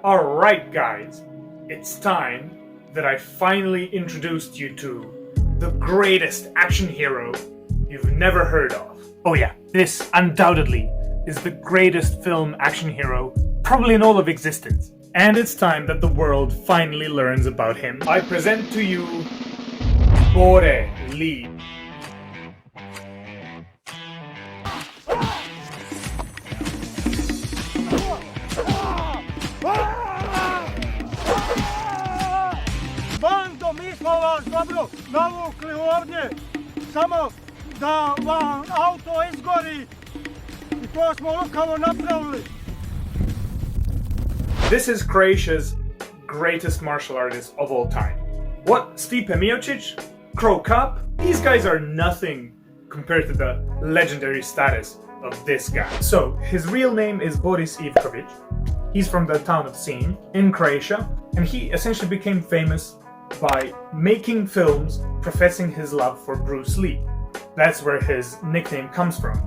Alright guys, it's time that I finally introduced you to the greatest action hero you've never heard of. Oh yeah, this undoubtedly is the greatest film action hero probably in all of existence. And it's time that the world finally learns about him. I present to you Bor Lee. Bando, mi smo vas dobro navukli ovdje, samo da vam auto izgori I to smo lukavo napravili. This is Croatia's greatest martial artist of all time. What, Stipe Miocic? Crow Cup? These guys are nothing compared to the legendary status of this guy. So, his real name is Boris Ivkovic. He's from the town of Sinj in Croatia, and he essentially became famous by making films professing his love for Bruce Lee. That's where his nickname comes from.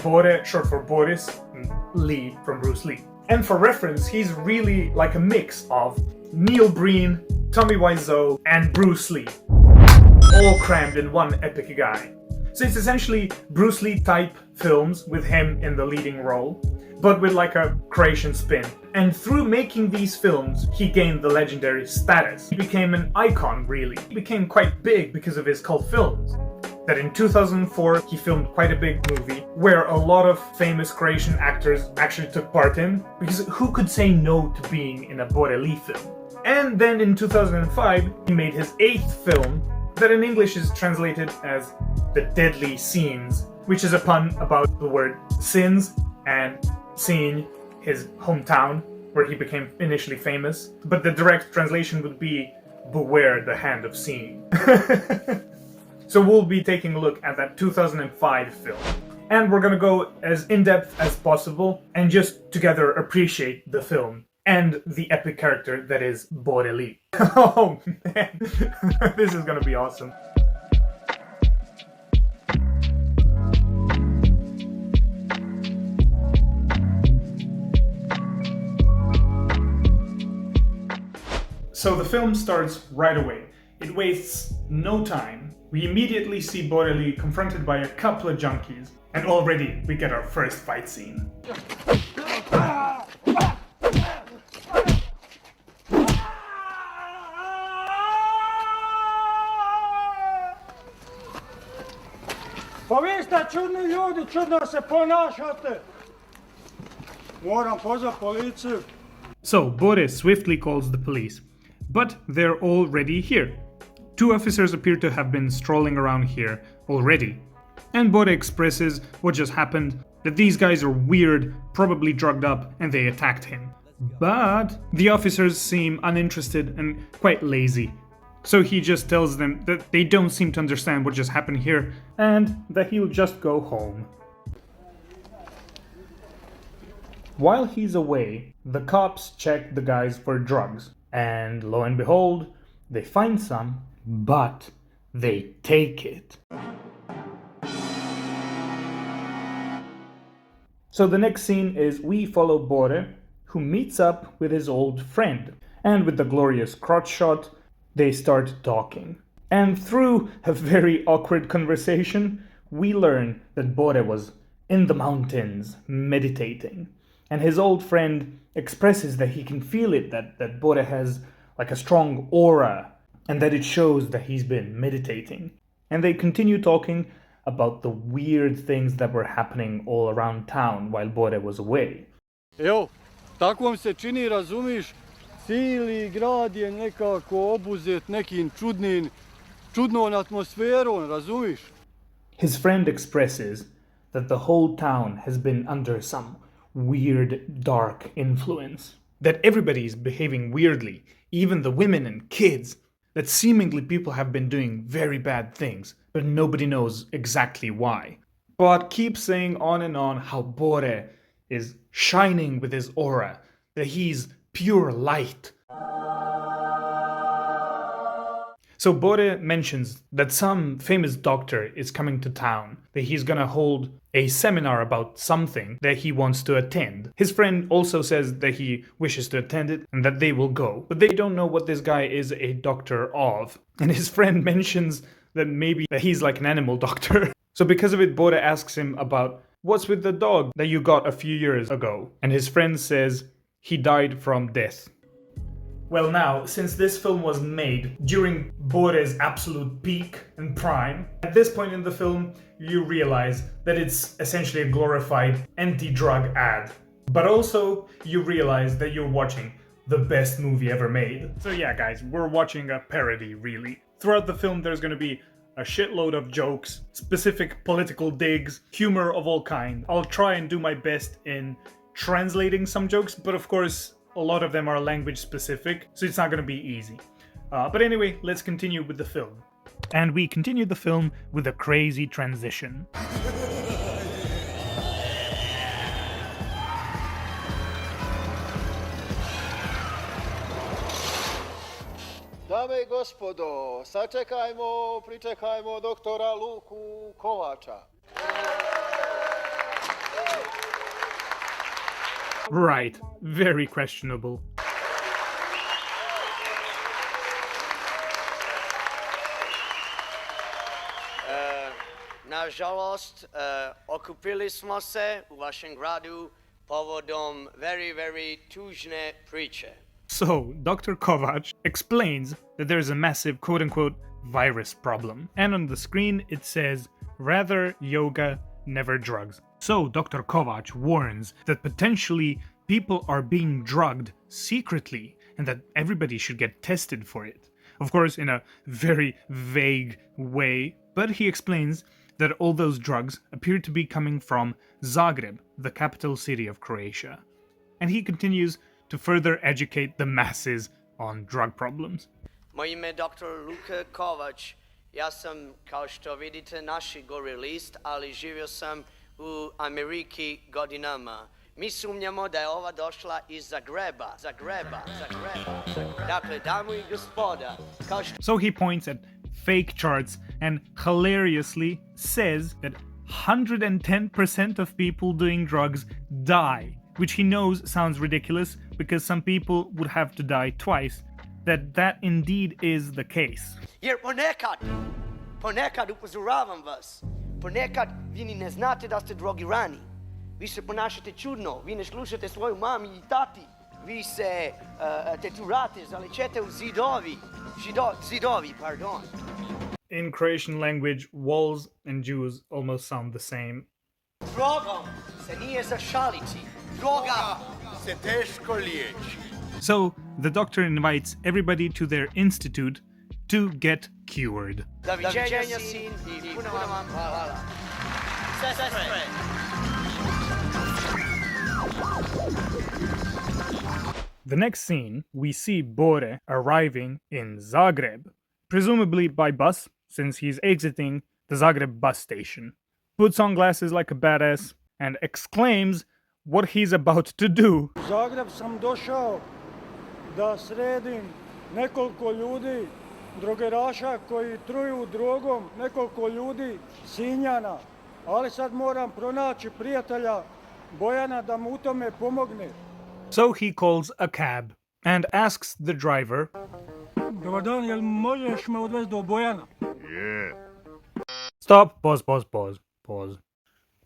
Bor, short for Boris, and Lee from Bruce Lee. And for reference, he's really like a mix of Niel Breen, Tommy Wiseau, and Bruce Lee, all crammed in one epic guy. So it's essentially Bruce Lee type films with him in the leading role, but with like a Croatian spin. And through making these films, he gained the legendary status. He became an icon, really. He became quite big because of his cult films. That in 2004, he filmed quite a big movie where a lot of famous Croatian actors actually took part in, because who could say no to being in a Bor Lee film? And then in 2005, he made his 8th film, that in English is translated as The Deadly Scenes, which is a pun about the word sins and Sinj, his hometown, where he became initially famous. But the direct translation would be Beware the Hand of Sinj. So we'll be taking a look at that 2005 film. And we're gonna go as in-depth as possible and just together appreciate the film and the epic character that is Bor Lee. Oh man, this is gonna be awesome. So the film starts right away. It wastes no time. We immediately see Bor Lee confronted by a couple of junkies, and already we get our first fight scene. Pa vi ste čudni ljudi, čudno se ponašate. Moram pozvat policiju. So Boris swiftly calls the police, but they're already here. 2 officers appear to have been strolling around here already. And Bor expresses what just happened, that these guys are weird, probably drugged up, and they attacked him. But the officers seem uninterested and quite lazy. So he just tells them that they don't seem to understand what just happened here, and that he'll just go home. While he's away, the cops check the guys for drugs, and lo and behold, they find some, but they take it. So the next scene is we follow Bor, who meets up with his old friend, and with the glorious crotch shot, they start talking. And through a very awkward conversation, we learn that Bor was in the mountains meditating. And his old friend expresses that he can feel it, that Bor has like a strong aura, and that it shows that he's been meditating. And they continue talking about the weird things that were happening all around town while Bor was away. Evo, tako vam se čini, razumiš, cijeli grad je nekako obuzet nekim čudnom atmosferom, razumiš? His friend expresses that the whole town has been under some weird, dark influence. That everybody is behaving weirdly, even the women and kids. That seemingly people have been doing very bad things, but nobody knows exactly why. But keeps saying on and on how Bor is shining with his aura, that he's pure light. So Bore mentions that some famous doctor is coming to town, that he's gonna hold a seminar about something that he wants to attend. His friend also says that he wishes to attend it and that they will go, but they don't know what this guy is a doctor of. And his friend mentions that maybe that he's like an animal doctor. So because of it, Bore asks him about what's with the dog that you got a few years ago. And his friend says he died from death. Well now, since this film was made during Bore's absolute peak and prime, at this point in the film, you realize that it's essentially a glorified anti-drug ad. But also, you realize that you're watching the best movie ever made. So yeah guys, we're watching a parody really. Throughout the film there's gonna be a shitload of jokes, specific political digs, humor of all kind. I'll try and do my best in translating some jokes, but of course, a lot of them are language specific, so it's not going to be easy. But anyway, let's continue with the film. And we continue the film with a crazy transition. Dame I gospodo, sačekajmo, pričekajmo doktora Luku Kovača. Right, very questionable. Nažalost, okupili smo se u vašem gradu povodom very tužne priče. So, Dr. Kovach explains that there's a massive quote-unquote virus problem. And on the screen it says, rather yoga, never drugs. So, Dr. Kovach warns that potentially people are being drugged secretly and that everybody should get tested for it. Of course, in a very vague way, but he explains that all those drugs appear to be coming from Zagreb, the capital city of Croatia. And he continues to further educate the masses on drug problems. Moje ime je Dr. Luka Kovach. Ja sam, kao što vidite, naši gori list, ali živio sam u Ameriki godinama. Mi sumnjamo da je ova došla iz Zagreba. Dakle, dame I gospoda, kao što... So he points at fake charts and hilariously says that 110% of people doing drugs die, which he knows sounds ridiculous because some people would have to die twice, that indeed is the case. Jer ponekad upozoravam vas, ponekad vi ni ne znate da ste drogirani. Vi se ponašate čudno, vi ne slušate svoju mami I tati, vi se teturate, zaličete u zidovi, pardon. In Croatian language, walls and Jews almost sound the same. Drogom se nije za šaliti. Droga se teško liječi. So, the doctor invites everybody to their institute to get cured. Doviđenja sin I puno vam hvala. Sestre. The next scene, we see Bore arriving in Zagreb, presumably by bus, since he's exiting the Zagreb bus station. Puts on glasses like a badass and exclaims what he's about to do. U Zagreb sam došao da sredim nekoliko ljudi, drogeraša koji truju drogom, nekoliko ljudi Sinjana, ali sad moram pronaći prijatelja Bojana da mu u tome pomogne. So he calls a cab and asks the driver, Dobar dan, jel možeš me odvesti do Bojana? Stop, pause.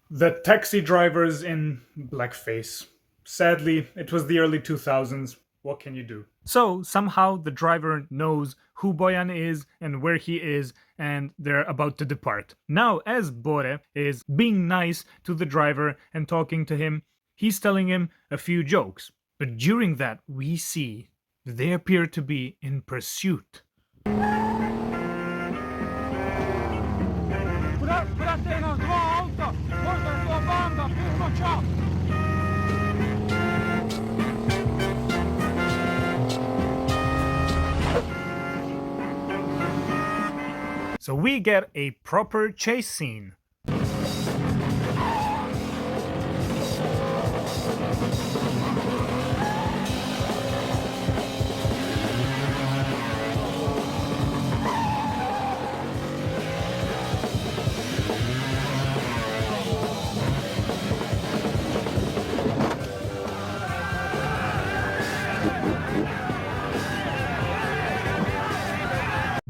The taxi driver's in blackface. Sadly, it was the early 2000s. What can you do? So, somehow the driver knows who Bojan is and where he is, and they're about to depart. Now, as Bore is being nice to the driver and talking to him, he's telling him a few jokes. But during that, we see that they appear to be in pursuit. Prate nas dva auta, možda je to banda, pismo čao. So we get a proper chase scene.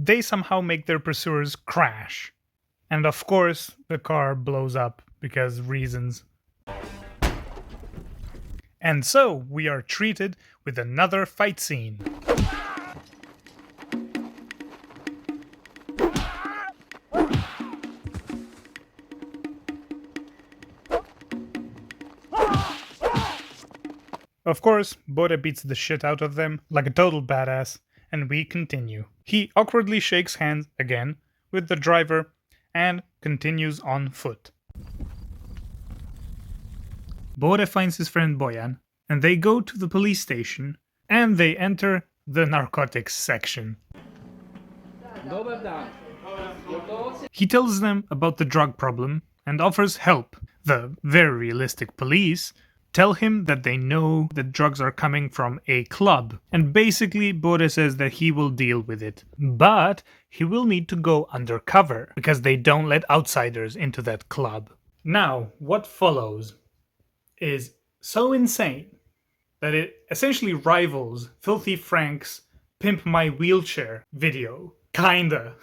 they somehow make their pursuers crash. And of course, the car blows up because reasons. And so, we are treated with another fight scene. Of course, Bor beats the shit out of them like a total badass, and we continue. He awkwardly shakes hands again with the driver and continues on foot. Bor finds his friend Bojan, and they go to the police station, and they enter the narcotics section. He tells them about the drug problem and offers help. The very realistic police tell him that they know that drugs are coming from a club, and basically Bor says that he will deal with it. But he will need to go undercover, because they don't let outsiders into that club. Now, what follows is so insane that it essentially rivals Filthy Frank's Pimp My Wheelchair video. Kinda.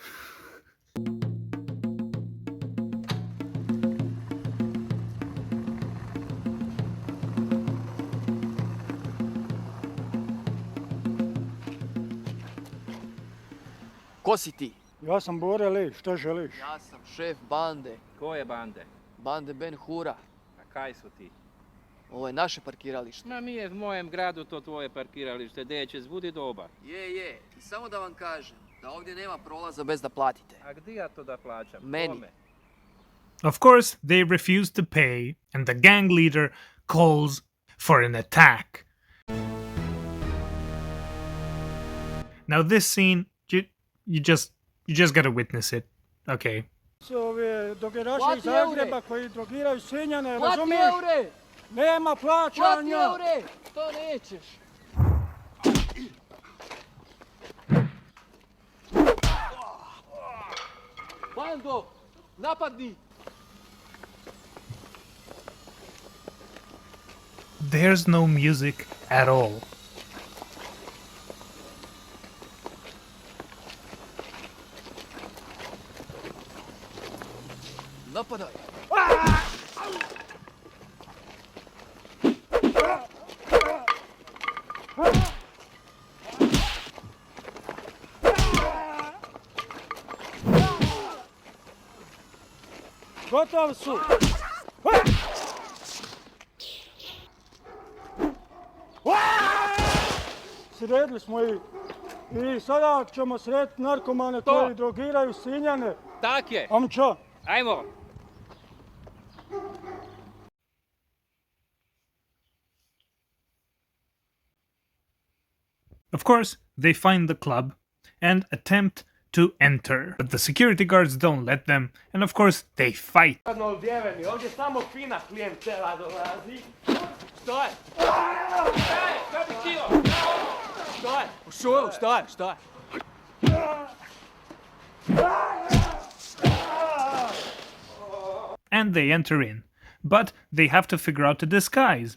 Ko si ti? Ja sam Bor Lee, što želiš? Ja sam šef bande. Koje bande? Bande Ben Hura. A kaj su ti? Ovo je naše parkiralište. Ma nije v mojem gradu to tvoje parkiralište, deće, budi dobar. Je. I samo da vam kažem da ovdje nema prolaza bez da platite. A gdje ja to da plaćam? Meni. Kome? Of course, they refuse to pay, and the gang leader calls for an attack. Now this scene, you just gotta witness it, okay? Su ovi dogeraši iz Plati Zagreba eure. koji drogiraju Sinjane, Plati razumiješ? eure! Nema Plati plaćanja! eure! To nećeš. Bando, napadni! There's no music at all. Napadaj! Gotovi su! Sredili smo ih. I sada ćemo srediti narkomane koji drogiraju Sinjane. Tak je, Amča! ajmo! Of course, they find the club and attempt to enter, but the security guards don't let them, and of course, they fight. Ovdje samo fina klijentela dolazi. Što je? Kaj bi htio? Što je? Što je? And they enter in, but they have to figure out a disguise.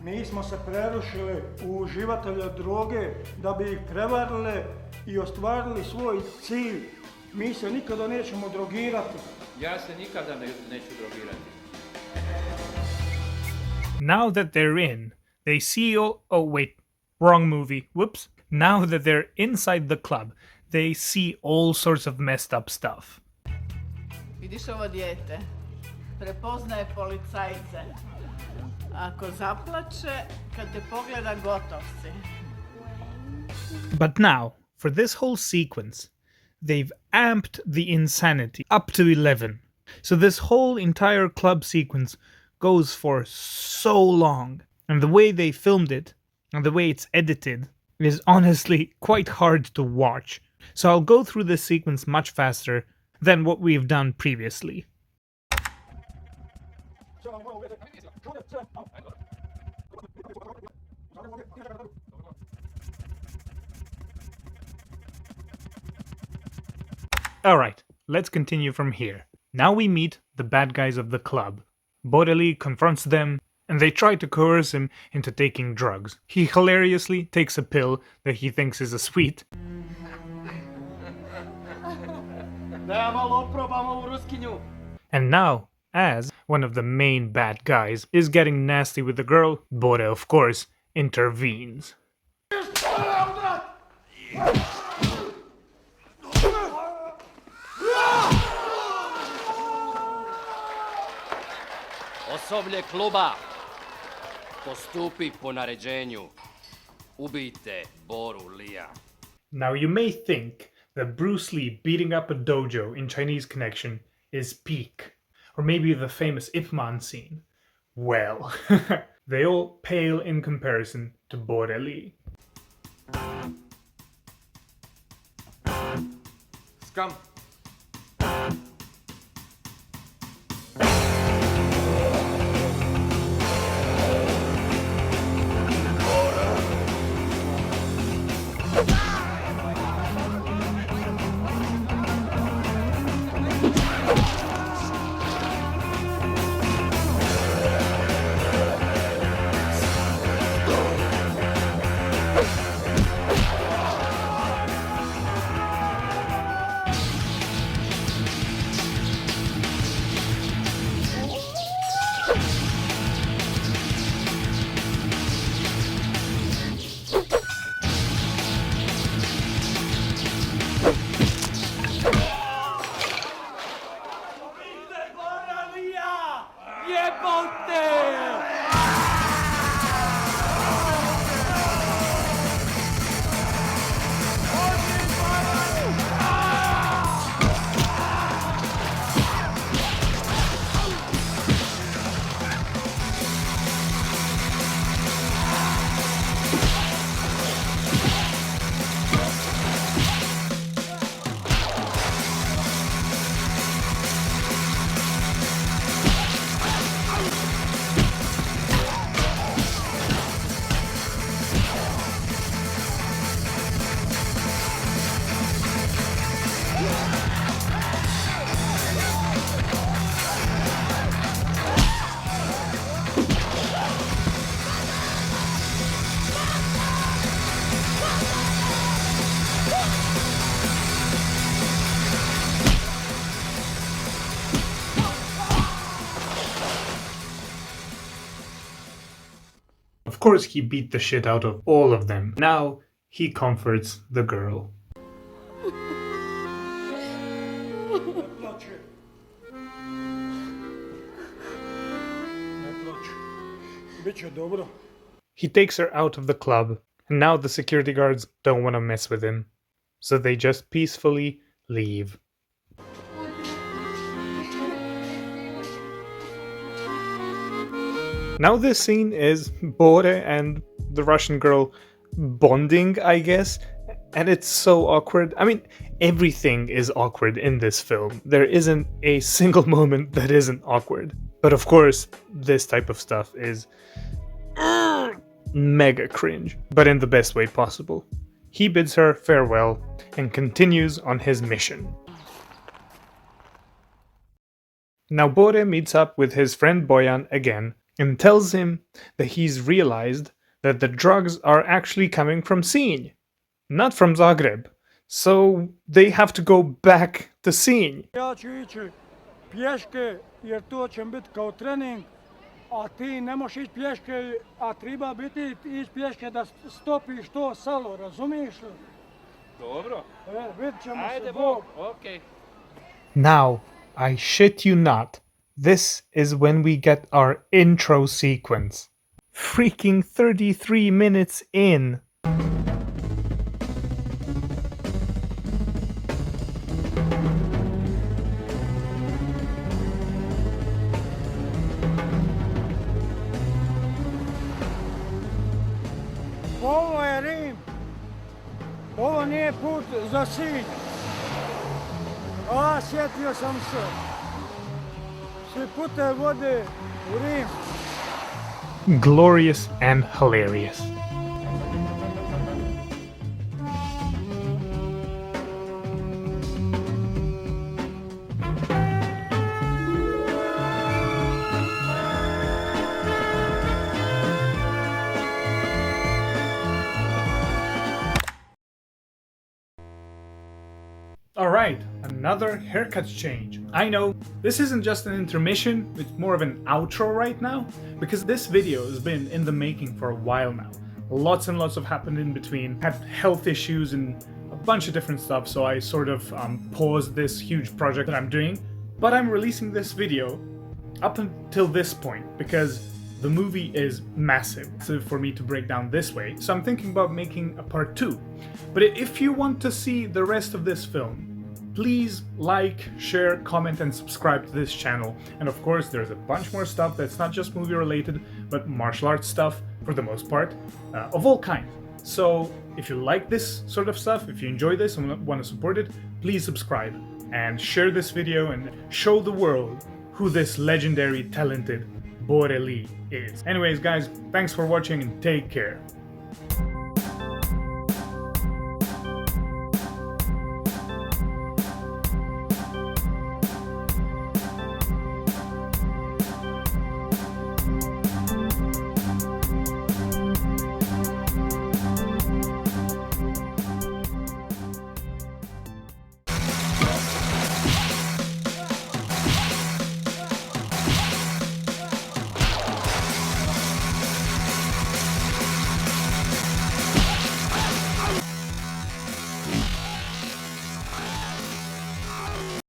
Mi smo se prerušili u uživatelja droge da bi ih prevarili i ostvarili svoj cilj. Mi se nikada nećemo drogirati. Ja se nikada neću drogirati. Now that they're in, they see oh wait, wrong movie, whoops. Now that they're inside the club, they see all sorts of messed up stuff. Vidiš ovo dijete? Prepoznaje policajce. Ako zaplače, kad te pogleda, gotov si. But now, for this whole sequence, they've amped the insanity up to 11. So this whole entire club sequence goes for so long. And the way they filmed it, and the way it's edited, is honestly quite hard to watch. So I'll go through this sequence much faster than what we've done previously. Alright, let's continue from here. Now we meet the bad guys of the club. Bor Lee confronts them and they try to coerce him into taking drugs. He hilariously takes a pill that he thinks is a sweet. And now, as one of the main bad guys is getting nasty with the girl, Bor, of course, intervenes. Osoblje kluba, postupi po naređenju. Ubijte Boru Leea. Now you may think that Bruce Lee beating up a dojo in Chinese Connection is peak, or maybe the famous Ip Man scene. Well, they all pale in comparison to Bor Lee. Scum. Of course, he beat the shit out of all of them. Now, he comforts the girl. He takes her out of the club, and now the security guards don't want to mess with him. So they just peacefully leave. Now this scene is Bor and the Russian girl bonding, I guess, and it's so awkward. I mean, everything is awkward in this film. There isn't a single moment that isn't awkward. But of course, this type of stuff is mega cringe, but in the best way possible. He bids her farewell and continues on his mission. Now Bor meets up with his friend Bojan again and tells him that he's realized that the drugs are actually coming from Sinj, not from Zagreb. So they have to go back to Sinj. Ja ću ići pješke jer to će biti kao trening, a ti ne možeš ići pješke, a treba biti ići pješke da stopiš to salo, razumiješ li? Dobro. Vidit ćemo Ajde se, Bog. Bog. Okej. Now, I shit you not, this is when we get our intro sequence. Freaking 33 minutes in. Ovo je Rim. Ovo nije put za Sinj. A, sjetio sam se. Svi putevi vode u Rim. Glorious and hilarious. Alright, another haircut change. I know, this isn't just an intermission, it's more of an outro right now, because this video has been in the making for a while now. Lots and lots have happened in between, had health issues and a bunch of different stuff, so I sort of paused this huge project that I'm doing. But I'm releasing this video up until this point, because the movie is massive for me to break down this way, so I'm thinking about making a part 2. But if you want to see the rest of this film, please like, share, comment and subscribe to this channel. And of course there's a bunch more stuff that's not just movie related, but martial arts stuff for the most part, of all kinds. So if you like this sort of stuff, if you enjoy this and want to support it, please subscribe and share this video and show the world who this legendary, talented Bor Lee is. Anyways guys, thanks for watching and take care.